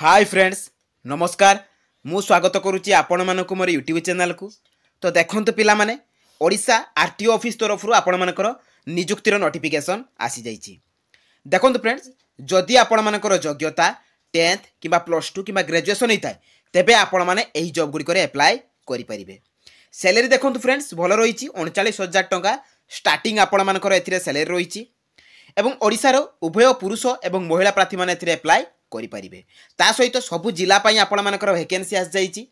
Hi friends नमस्कार मु स्वागत करुच्ची आपण मानक मोर यूट्यूब चैनल को। तो देखंतु पिला माने ओडिशा आरटीओ ऑफिस तरफ आपण मानकर नियुक्तिर नोटिफिकेशन आसी जाइछि। देखंतु फ्रेंड्स जदि आपण मानकर योग्यता 10th किबा +2 किबा ग्रेजुएशन होता है तेबे आपण माने एही जॉब गुडी करे अप्लाई करि परिबे। सैलरी देखंतु फ्रेंड्स भलो रहिछि 39,000 टंका स्टार्टिंग आपण मानकर एथिरे सैलरी रहिछि एवं ओडिशार उभय पुरुष एवं महिला प्रार्थी माने एथिरे अप्लाई करि परिबे। ता सहित सबु जिला पई आपण मानकर वैकेंसी आस जाइछि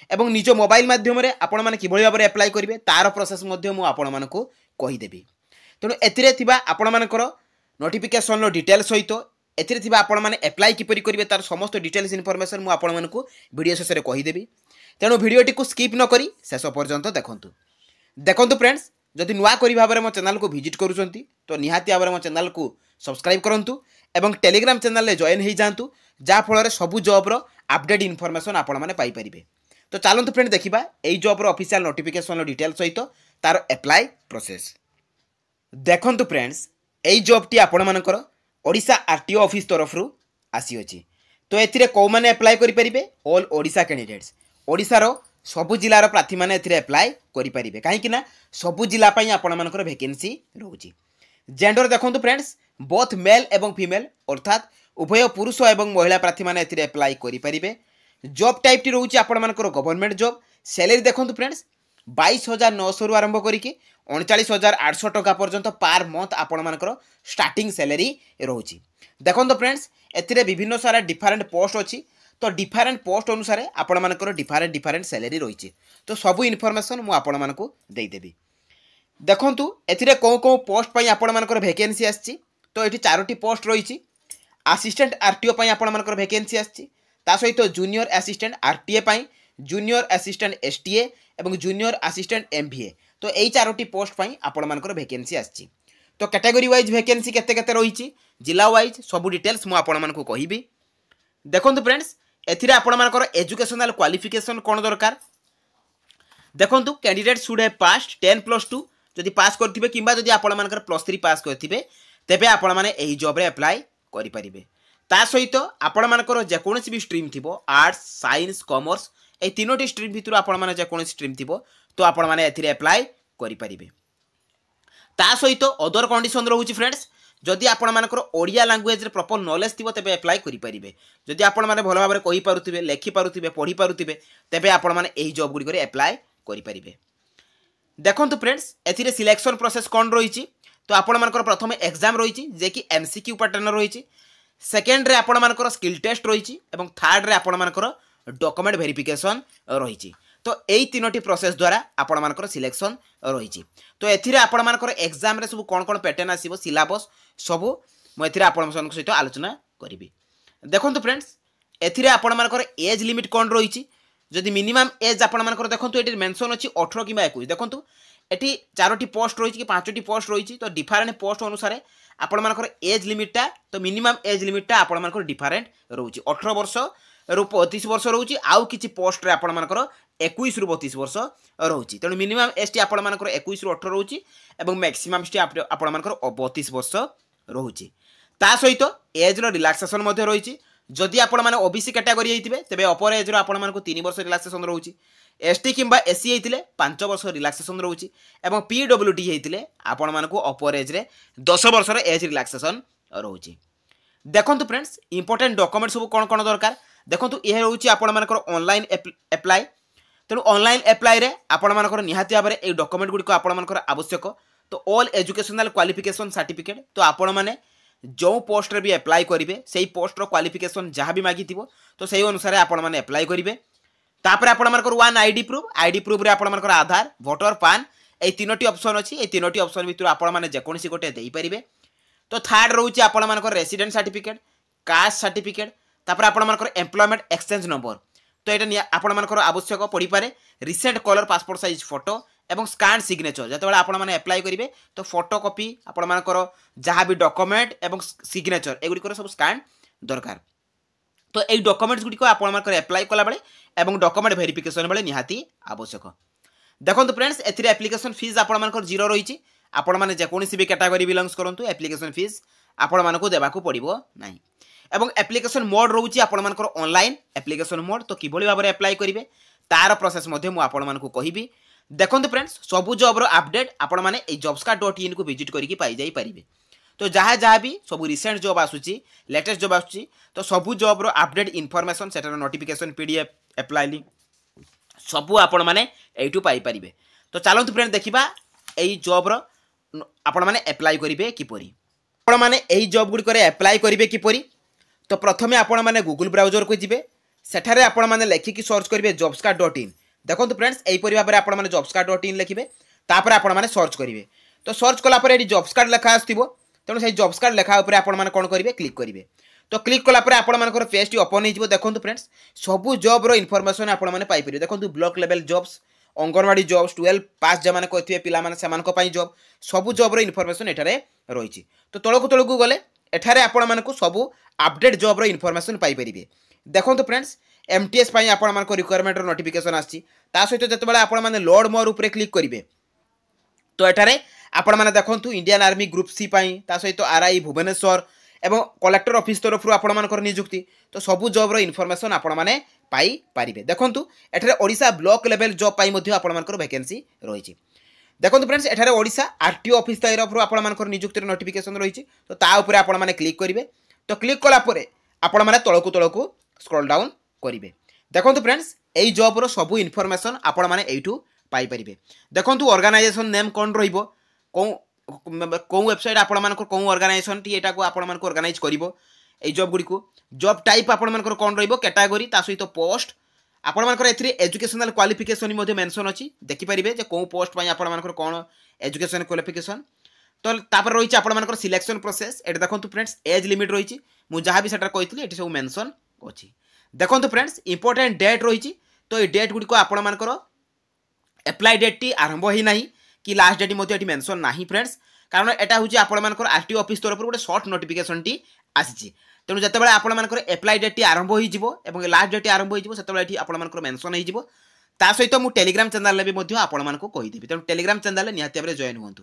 एवं निज मोबाइल माध्यम रे आपण माने किभଳି भाबरे अप्लाई करिवे तार प्रोसेस मध्ये मु आपण मानकु कहि देबी। तेणु एथिरे थिबा आपण मानकर नोटिफिकेशन रो डिटेल सहित एथिरे थिबा आपण माने अप्लाई किपरि करिवे तार समस्त डिटेल्स इन्फॉर्मेशन मु आपण मानकु वीडियो शेष रे कहि देबी। तेणु वीडियोटी को स्किप न करी शेष पर्यंत देखंतु फ्रेंड्स जदि नुआ करी भाबरे मो चैनल को विजिट करूछंती तो निहाती भाबरे मो चैनल को सब्सक्राइब करंतु एवं टेलीग्राम चैनल रे जॉइन हो जातु जा फल सबू जॉब रो अपडेट इन्फॉर्मेशन आपण माने पाई परिबे। तो चलतु फ्रेंड देखिबा एई जॉब रो ऑफिशियल नोटिफिकेशन रो डिटेल सहित तार अप्लाई प्रोसेस। देखंतु फ्रेंड्स एई जॉब टी आपण मानकर ओडिशा आरटीओ ऑफिस तरफ रु आसी अछि। तो एथिरे को माने अप्लाई करि परिबे ऑल ओडिशा कैंडिडेट्स ओडिशा रो सबु जिलार प्रार्थी माने एथिरे अप्लाई करि परिबे काहेकि ना सबु जिला पई आपण मानकर वैकेंसी रहउछि। जेंडर देखंतु फ्रेंड्स बोथ मेल एवं फीमेल अर्थात उभय पुरुष एवं महिला प्रार्थी माने एथिरे अप्लाई करि परिबे। जॉब टाइप टी रहउछि आपण मानकर गवर्नमेंट जॉब। सैलरी देखंतु फ्रेंड्स 22,900 रु आरंभ करिके 39,800 टका पर्यंत पर मंथ आपण मानकर स्टार्टिंग सैलरी रहउछि। देखंतु फ्रेंड्स एथिरे विभिन्न सारा डिफरेंट पोस्ट अछि तो डिफरेंट पोस्ट अनुसार आपण मानकर डिफरेंट सैलरी रही। तो सबू इनफॉरमेशन मु आपण मानकु देई देबी। देखंतु एथिरे को पोस्ट पई आपण मानकर वैकेंसी आछि तो एठी चारोटी पोस्ट रही। असिस्टेंट आरटीओ पई आपण मानकर वैकेंसी आछि ता सहित जूनियर असिस्टेंट आरटीए पई जूनियर असिस्टेंट एसटीए एवं जूनियर असिस्टेंट एमवीए तो एई चारोटी पोस्ट पई आपण मानकर वैकेंसी आछि। तो कैटेगरी वाइज वैकेंसी केते केते रही जिला वाइज सबू डिटेल्स मु आपण मानकु कहिबी। देखंतु फ्रेंड्स एथिरे आपण मानकर एजुकेशनल क्वालिफिकेशन कोन दरकार। देखंतु कैंडिडेट शुड हैव पास्ड 10+2 जदि पास करथिबे किंबा जदि आपण मानकर +3 पास करथिबे तेबे आपण माने एही जॉब रे अप्लाई करि परिबे। ता सहित आपण मानकर जे कोनोसी भी स्ट्रीम थिबो आर्ट्स साइंस कॉमर्स ए तीनोटी स्ट्रीम भितर आपण माने जे कोनोसी स्ट्रीम थिबो तो आपण माने एथिरे अप्लाई करि परिबे। ता सहित अदर कंडीशन रहउची फ्रेंड्स जदि आपण मानकर ओडिया लैंग्वेज रे प्रॉपर नॉलेज थिबो तेबे अप्लाई करि परिबे। जदि आपण माने भलो भाबरे कहि पारुथिबे लेखि पारुथिबे पढि पारुथिबे तेबे आपण माने एही जॉब गुडी करे अप्लाई करि परिबे। देखंतु फ्रेंड्स एथिरे सिलेक्शन प्रोसेस कोन रहिछि तो आपण मानकर प्रथम एग्जाम रहिछि जे कि एमसीक्यू पैटर्न रहिछि। सेकंड रे आपण मानकर स्किल टेस्ट रहिछि एवं थर्ड रे आपण मानकर डॉक्यूमेंट वेरिफिकेशन रहिछि। तो एई तीनोटी प्रोसेस द्वारा आपण मानकर सिलेक्शन रहिछि। तो एथिरे आपण मानकर एग्जाम रे सब कोन कोन पैटर्न आसीबो सिलेबस सब मु एथिरे आपण मानक सहित आलोचना करिवि। देखंतु फ्रेंड्स एथिरे आपण मानकर एज लिमिट कोन रहिछि जदि मिनिमम एज आपण मानकर देखंतु एठी मेंशन अछि 18 किबा 21। देखंतु एठी चारोटी पोस्ट रहिछि कि पांचटी पोस्ट रहिछि तो डिफरेंट पोस्ट अनुसार आपण मानकर एज लिमिटटा तो मिनिमम एज लिमिटटा आपण मानकर डिफरेंट रहउछि 18 वर्ष रु 35 वर्ष रहउछि आउ किछि पोस्ट रे आपण मानकर 21 रु 32 वर्ष रहउछि। तेणु मिनिमम एज टी आपण मानकर 21 रु 18 रहउछि एवं मैक्सिमम टी आपण मानकर 32 वर्ष रहउछि। ता सहित एज रो रिलैक्सेशन मध्ये रहिछि। जदि आपण माने ओबीसी कैटेगरी हेतिबे तेबे अपर एज रो आपण मानकर 3 वर्ष रिलैक्सेशन रहउछि। एसटी किंबा एससी हेतिले 5 वर्ष रिलैक्सेशन रहउछि एवं पीडब्ल्यूडी हेतिले आपण मानकर अपर एज रे 10 वर्ष रो एज रिलैक्सेशन रहउछि। देखंतु फ्रेंड्स इंपोर्टेंट डॉक्यूमेंट सब कोन कोन दरकार। देखंतु ए रहउछि आपण मानकर ऑनलाइन अप्लाई। तेणु ऑनलाइन अप्लाई रे आपण मानकर निहाती भाबरे ए डॉक्यूमेंट गुडी को आपण मानकर आवश्यक। तो ऑल एजुकेशनल क्वालिफिकेशन सर्टिफिकेट तो आपण माने जो पोस्ट रे भी अप्लाई करिवे सेही पोस्ट रो क्वालिफिकेशन जहाँ भी मागिथिबो तो सेही अनुसार आपण माने अप्लाई करिवे। तापर आपण मानकर वन आईडी प्रूफ रे आपण मानकर आधार वोटर पान ए तीनोटी ऑप्शन अछि। ए तीनोटी ऑप्शन भितर आपण माने जे कोनसी गोटे देई परिबे। तो थर्ड रहउछि आपण मानकर रेसिडेंट सर्टिफिकेट कास्ट सर्टिफिकेट तापर आपण मानकर एम्प्लॉयमेंट एक्सचेंज नंबर तो एटा आपण मानकर आवश्यक पड़ी पारे। Recent colour passport size photo एवं स्कैन सिग्नेचर जतबेला आपण माने अप्लाई करिवे तो फोटो कॉपी आपण मानकर जहाँ भी डॉक्यूमेंट एवं सिग्नेचर एगुडी कर सब स्कैन दरकार। तो एई डॉक्यूमेंट्स गुडी को आपण मानकर अप्लाई कला बेले एवं डॉक्यूमेंट वेरिफिकेशन बेले निहाती आवश्यक। देखंतु फ्रेंड्स एथिरे एप्लिकेशन फीस आपण मानकर 0 रहिछि। आपण माने जे कोनसी भी कैटेगरी बिलोंग्स करंतु एप्लिकेशन फीस आपण मानको देबाकू पड़िबो नाही। एवं एप्लिकेशन मोड रोचे आपंकर ऑनलाइन एप्लिकेशन मोड तो किभली भाव में एप्लाई करेंगे तार प्रोसेस आपको कहबी। देखो फ्रेंड्स सबू जॉब्र अपडेट आपण मैंने jobscard.in को विजिट करके पारे। तो जहाँ जहाँ भी सब रिसेंट जॉब आसूची लेटेस्ट जॉब आसूची तो सबू जॉब्र अपडेट इनफॉरमेशन सेटार नोटिफिकेशन पीडीएफ एप्लाई लिंक सबू आपण मैंने यू पाइपर। तो चलते फ्रेंड देखा यही जॉब्र आपण मैंने एप्लाई करेंगे किपरि आपण मैंने यही जॉब गुड़िक एप्लाई करेंगे किपरि। तो प्रथमे आपण मैंने गूगल ब्राउजर को जी सेठारे आपण मैंने लेखिकी सर्च करेंगे jobscard.in। देखो फ्रेंड्स यहीपरि भाव में आपण मैंने jobscard.in लिखे तापर आपण मैंने सर्च करेंगे। तो सर्च कलापर ये jobscard लेखा आसो तेणु से jobscard लेखा उपर आपण मैंने कौन करेंगे क्लिक करेंगे। तो क्लिक कलापर आपण पेज टी ओपन हो। देखो फ्रेंड्स सबू जॉब्र इनफॉरमेशन आपण मैंने पाइपर। देखो block level jobs anganwadi jobs 12 पास जमाने कहते पे जॉब सबू जॉब्र इनफॉरमेशन एठारे रही। तो तलकू तलकू गले एठारे आपण मानकु सबू अपडेट जॉब्र इनफॉरमेशन पाइपर। देखो फ्रेंड्स एमटीएस आपण रिक्वायरमेंट नोटिफिकेशन आसी सहित जिते आपण मैंने लोड मोर उपर क्लिक करेंगे तो एठारे आपण मैंने देखो इंडियन आर्मी ग्रुप सी सहित आरआई भुवनेश्वर एवं कलेक्टर ऑफिस तरफ आपर निजुक्ति तो सबू जॉब्र इनफॉरमेशन आपण मैंने पाइपर। देखो एठारे ओडिशा ब्लॉक लेवल जॉब आपर वैकेंसी रही। देखो फ्रेंड्स एठारे ओडिशा आरटीओ ऑफिस तरफ आपर निजुक्ति नोटिफिकेशन रही। तो ताऊपर आपण मैंने क्लिक करेंगे। तो क्लिक कलापर आपण मैंने तलकू तलकू स्क्रॉल डाउन करेंगे। देखो फ्रेंड्स यही जॉब्र सबू इनफॉरमेशन आपण मैंने यूँ पाइपर। देखो ऑर्गेनाइजेशन नेम कौन रही कौ वेबसाइट आपण कौ ऑर्गेनाइजेशन टी को आपण ऑर्गेनाइज कर जॉब गुड़ी को जॉब टाइप आपण कौन रैटेगोरी सहित पोस्ट आपर एजुकेशनल क्वालिफिकेशन मेंशन अच्छी देखिपारे कौ पोस्ट आपर कौन एजुकेशन क्वालिफिकेशन। तो तापर रही आपर सिलेक्शन प्रोसेस ये देखो फ्रेंड्स एज लिमिट रही मुझे जहाँ भी सेटा कही ये सब मेंशन अच्छी। देखो फ्रेंड्स इंपोर्टेंट डेट रही तो ये डेट गुड़ी आपर एप्लाई डेट टी आरंभ ही ना कि लास्ट डेट ये मेंशन ना फ्रेंड्स कारण यहाँ हूँ आपर आरटीओ ऑफिस तरफ गोटे सर्ट नोटिफिकेशन टी आसी। तेणु जिते आपर एप्लाई डेट टी आरंभ हो लास्ट डेट आरंभ हो आपर मेंशन हो सहित मुझे टेलीग्राम चैनल में भी आपको कहीदेवी। तेणु टेलीग्राम चैनल निहाती भाव जॉइन हूँ।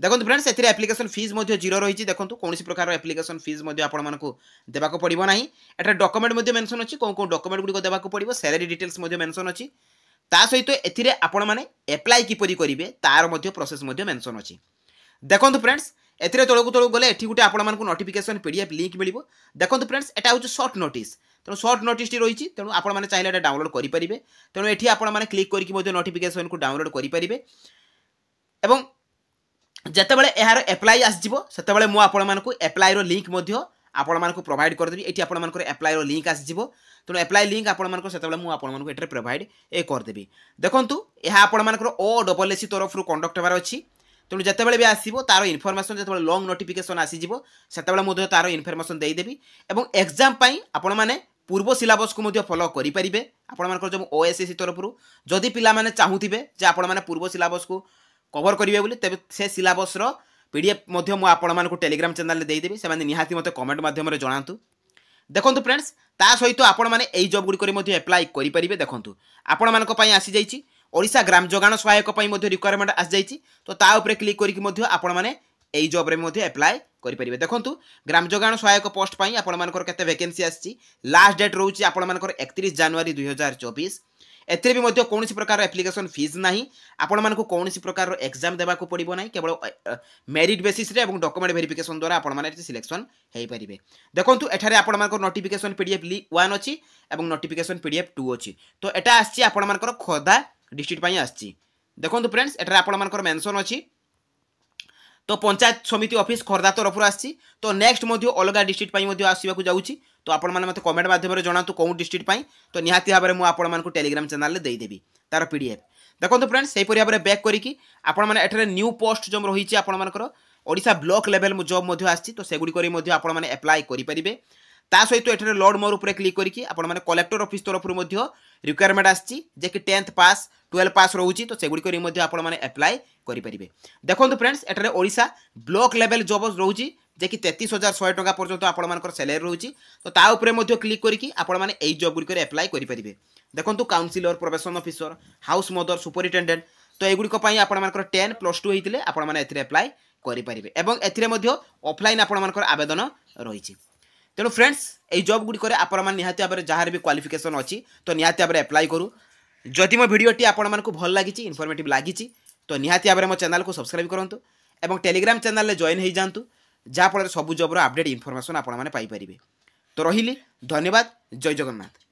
देखो फ्रेंड्स ए एप्लिकेशन फीस जीरो रही। देखो कौन प्रकार एप्लिकेशन फीस आपको देवाक पड़ो ना। एट डॉक्यूमेंट मेंशन अच्छी कौन कौन डॉक्यूमेंट गुड़िक देवाक पड़ो सैलरी डिटेल्स मेंशन अच्छी सहित ए आपण मैंने एप्लाई किपरि करेंगे तार प्रोसेस मेंशन अच्छी। देखो फ्रेंड्स एथिरे तलकू तलकू गले एठी गुटे आपण मानकु नोटिफिकेशन पीडीएफ लिंक मिलिबो। देखो फ्रेंड्स एटा होची शॉर्ट नोटिस तेणु शॉर्ट नोटिस टी रही तेणु आपण माने चाहिले एटा डाउनलोड करि परिबे। तेणु एठी आपण माने क्लिक करके मध्ये नोटिफिकेशन को डाउनलोड करि परिबे एवं जेतेबेले एहार एप्लाई आसीजिवो सेतेबेले मु आपण मानकु एप्लाई रो लिंक मध्ये आपण मानकु प्रोवाइड कर देबी। एठी आपण मानकर एप्लाई रो लिंक आसीजिवो तेणु एप्लाई लिंक आपण मानकु सेतेबेले मु आपण मानकु एठरे प्रोवाइड कर देबी। देखंतु एहा आपण मानकर OSSC तरफ रु कंडक्ट हेबार अछि। तेणु जितेबाला भी आसो तार इनफर्मेशन जो लंग नोटिफिकेशन आसीजिवो सेतेबेले तार इनफर्मेशन देदेवी एवं एग्जाम आपण मैंने पूर्व सिलेबस को फॉलो करेंगे। आपर जो OSSC तरफ जदि पिला माने चाहूथिबे जे आपण मैंने पूर्व सिलेबस को कवर करेंगे बोली तेज से सिलेबस पीडीएफ मुझे टेलीग्राम चैनल में देदेवी से निहाती मत कमेंट मध्यम जनातु। देखो फ्रेंड्स ता सहित आपण मैंने यही जॉब गुड़िक एप्लाई करेंगे। देखो आपण मान आसी जाइए ओडिशा ग्राम जोगाण सहायक रिक्वायरमेंट आसी जाइए तो ताऊपर क्लिक करके आपण मैंने यही जॉब रे एप्लाई करेंगे। देखो ग्राम जोगाण सहायक पोस्ट आपण मानकर केते वैकेंसी आसी लास्ट डेट रोचे आपण मानकर 31 जनवरी 2024। एथिरे भी मध्य कौन प्रकार एप्लिकेशन फीस ना आपण मानक कौन प्रकार एग्जाम देवाक पड़ो ना केवल मेरिट बेसिस रे एवं डॉक्यूमेंट वेरिफिकेशन द्वारा आपण माने सिलेक्शन हो पारे। देखो एठारे आपण मानक नोटिफिकेशन पीडीएफ 1 अच्छी और नोटिफिकेशन पीडीएफ 2 अच्छी। तो एटा आसी आपण मानकर खोर्धा डिस्ट्रिक्ट पई आसी। देखो फ्रेंड्स एठारे आपण मानकर मेंशन अच्छी तो पंचायत समिति ऑफिस खोर्धा तरफ आसी। तो नेक्स्ट अलग डिस्ट्रिक्ट पई आसवाक जाऊँगी तो आपण मैंने मत कमेंट मध्यम जनातु कौन डिस्ट्रिक्ट पई तो निहाती भाव में मुझे टेलीग्राम चैनल में देदेवी तार पीडीएफ। देखो फ्रेंड्स से भाव में बैक करी आपण मैंने एठारे न्यू पोस्ट जो रही आपर ओडिशा ब्लॉक लेवल जॉब आसी तो सेगुड़ी आपण मैंने एप्लाई करेंगे। ता सहित एठारे लोड मोर उपर क्लिक करके आपण मैंने कलेक्टर ऑफिस तरफ रिक्वायरमेंट आसी जे कि 10th पास 12 पास रोची तो सेगुड़ी आपण मैंने एप्लाई करेंगे। देखो फ्रेंड्स एठारे ओडिशा ब्लॉक लेवल जॉब रोची जे कि 33,100 टका पर्यंत आपण मानकर सैलरी रोची तो ता उपरे क्लिक करके आपण माने एई जॉब गुडी एप्लाई करेंगे। देखो counsellor probation officer house mother superintendent तो एगुड़ी आपण मानकर 10+2 होते आपण माने एथिरे एप्लाई करेंगे एवं एथिरे ऑफलाइन आपण मानकर आवेदन रही। तेणु फ्रेंड्स ये जॉब गुड़िक आपण निहाती भाव जहाँ भी क्वालिफिकेशन अच्छी तो निहाती भाव अप्लाई करूँ। जदि मो भिडियोटी आपण मानक भल लगी इनफॉर्मेटिव लगी तो निहाती भाव मो चैनल को सब्सक्राइब करूँ और टेलीग्राम चैनल में जॉइन हो जातु जहाँफल सब जॉबर अपडेट इनफॉर्मेशन आपण मैंने पाइपर। तो रही धन्यवाद। जय जगन्नाथ।